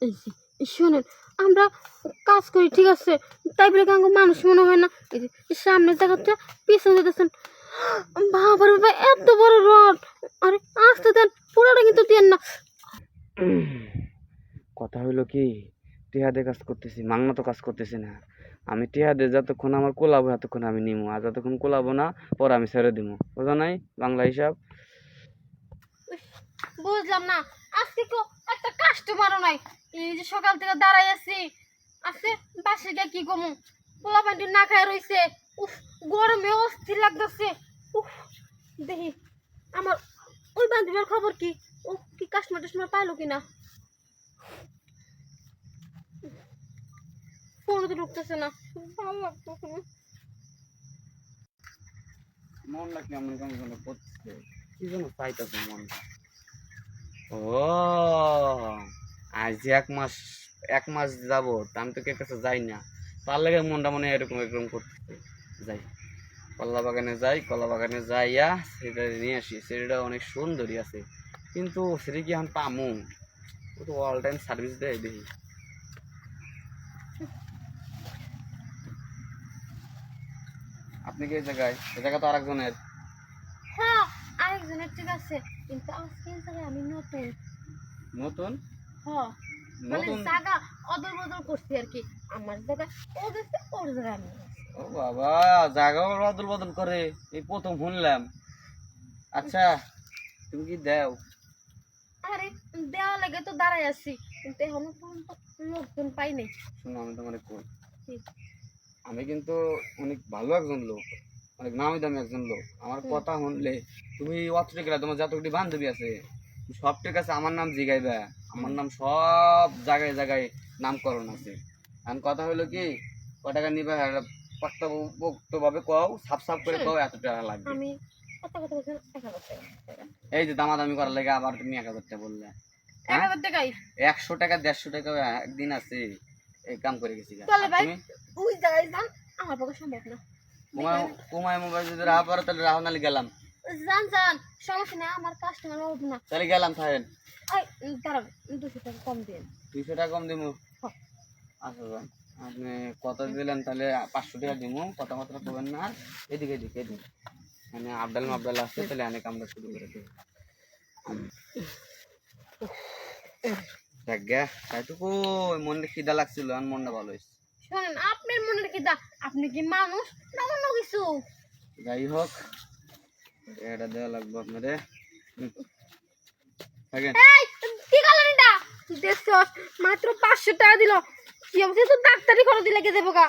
এই যে শোনেন, আমরা কাজ করি ঠিক আছে, তাই বলে কাঙ্গ মানুষ মনে হয় না। এই যে সামনে জায়গাটা পিছনে যেতেছেন, বাবার বাবা এত বড় রড। আরে আসতে দেন, পুরোটা কিন্তু দেন না। কথা হইলো কি, টিহাদে কাজ করতেছি, মাংনা তো কাজ করতেছি না। আমি টিহাদে যতক্ষণ আমার কোলাবো এতক্ষণ আমি নিমু, আর যতক্ষণ কোলাবো না পরে আমি ছেড়ে দিমু। বোঝা নাই বাংলা হিসাব? বুঝলাম না, আজকে তো একটা কাস্টমারও নাই। এই যে সকাল থেকে দাঁড়াই আছি, আজকে বাসে গিয়ে কি কমু, পোলা পান্টি না খায় রইছে। উফ, গরমে অস্থির লাগতেছে। উফ, দেখি আমার ওই বান্ধবীর খবর কি, ও কি কাস্টমার টাস্টমার পাইলো কিনা। ফোনও তো ঢুকতেছে না, ভালো লাগতেছে না। মনটা কেমন কেমন যেন করছে, কি যেন চাইতেছে মনটা। ও আজ যে এক মাস যাবো, আমি তো কে কাছে যাই না, তার লাগে মনটা মনে হয় এরকম এরকম করতেছে। যাই কলা বাগানে যাই, কলা বাগানে যাইয়া সেটা নিয়ে আসি। সেটা অনেক সুন্দরী আছে, কিন্তু সেটা কি এখন পামু? ও তো অল টাইম সার্ভিস দেয় দেখি। আপনি কি এই জায়গায়? এই জায়গা তো আরেকজনের। হ্যাঁ, আরেকজনের ঠিক আছে, কিন্তু আজকে এই জায়গায় আমি নতুন। নতুন? হ্যাঁ, মানে নতুন? জায়গা অদল বদল করছি আর কি। আমার জায়গা ও গেছে, ওর জায়গা আমি গেছি। ও বাবা, জায়গা বদল বদল করে এই প্রথম শুনলাম। আচ্ছা, তুমি কি দেও? আরে দেওয়া লাগে তো দাঁড়াই আছি, কিন্তু এখনো পর্যন্ত লোকজন পাই নাই। শোনো, আমি তোমার কই, হুম, আমি কিন্তু অনেক ভালো একজন লোক, অনেক নামি দামি একজন লোক। আমার হুম, কথা শুনলে তুমি অতটুকু গেলা, তোমার যতটুকু বান্ধবী আছে সবটির কাছে আমার নাম জিগাইবা। আমার নাম সব জায়গায় জায়গায় নামকরণ আছে। এখন কথা হইলো কি, ক টাকা নিবা পোক্ত ভাবে কও, সাফ সাফ করে শুনুন, কও এত টাকা লাগবে। আমি কত কথা বলছেন, 1000 টাকা। এই যে দামাদামি করার লাগে আবার তুমি 1000 টাকা বললে। এক হ্যাঁ, হাজার টাকাই 100 টাকা 150 টাকা একদিন আছে, এই কাম করে গেছি। চলে ভাই, তুমি ওই জায়গায় যান, আমার পক্ষে সম্ভব না। তোমার তোমার মোবাইল যদি রাহা পারো তাহলে রাহো, নাহলে গেলাম। যান যান, সমস্যা নেই, আমার কাস্টমার হবে না। তাহলে গেলাম থাকেন। এই দাঁড়ান, 200 টাকা কম দিন। 200 টাকা কম দিমু? হ্যাঁ। আচ্ছা যান, আপনি কথা দিলেন তাহলে 500 টাকা দিমু, কথাবার্তা করবেন না। এদিকে এদিকে এদিকে মানে আবডাল মাবডাল আছে, তাহলে অনেক আমরা শুরু করে দেবো। দেখ গে, তাইটুকু মনটা খিদা লাগছিল, আর মনটা ভালো হয়েছে। শোনেন, আপনার মনের কি দা, আপনি কি মানুষ না অন্য কিছু? যাই হোক, এটা দেওয়া লাগবে আপনারে। থাকেন। এই, কি করলেন এটা? দেখছস, মাত্র 500 টাকা দিল। কি অবস্থা, তো ডাক্তারি খরচ দিলে কে দেবো গা।